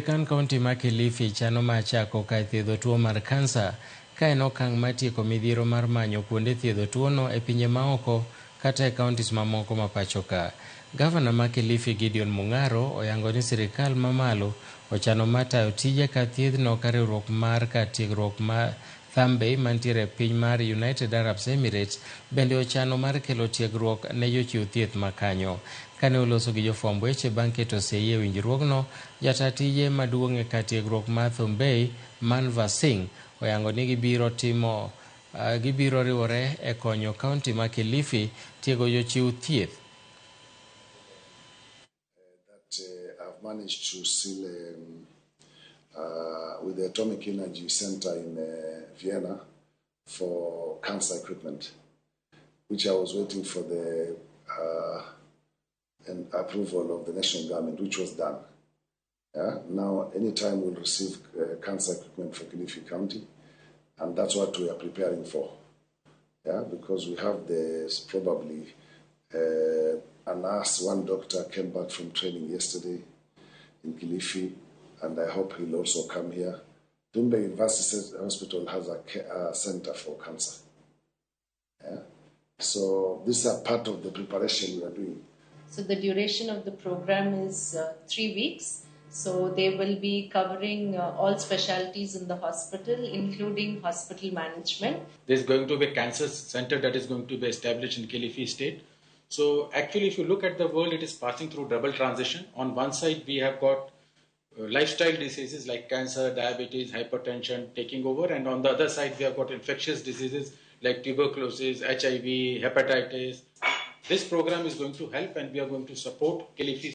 Kaonti ma Kilifi chano ma chako kar thiedho tuo mar kansa ka en okang' mar tieko midhiero mar manyo kuonde thiedho tuono e pinje maoko kata e kaontis mamoko ma pacho ka. Gavana ma Kilifi Gideon Mung'aro oyango ni sirikal mamalo ochano mar tayo tije kar thiethno ka riwruok mar kar tiegruok ma Thambey mantiere e piny mar United Arab Emirates bende ochano mar kelo tiegruok ne jochiw thieth makanyo. Kane oloso gi jofwamb weche bang' keto sei e winjruogno, jata tije maduong' e kar tiegruok mar Thambey Manva Singh oyango ni gibiro riwore e konyo kaonti ma Kilifi tiego jochiw thieth. I've managed to seal with the Atomic Energy Center in Vienna for cancer equipment, which I was waiting for the approval of the national government, which was done. Now, anytime we'll receive cancer equipment for Kilifi County, and that's what we are preparing for. Because we have probably a nurse, one doctor came back from training yesterday in Kilifi, and I hope he'll also come here. Dumbe University Hospital has a center for cancer. So these are part of the preparation we are doing. So the duration of the program is 3 weeks. So they will be covering all specialties in the hospital, including hospital management. There's going to be a cancer center that is going to be established in Kilifi state. So actually, if you look at the world, it is passing through double transition. On one side, we have got lifestyle diseases like cancer, diabetes, hypertension taking over. And on the other side, we have got infectious diseases like tuberculosis, HIV, hepatitis. This program is going to help, and we are going to support Kilifi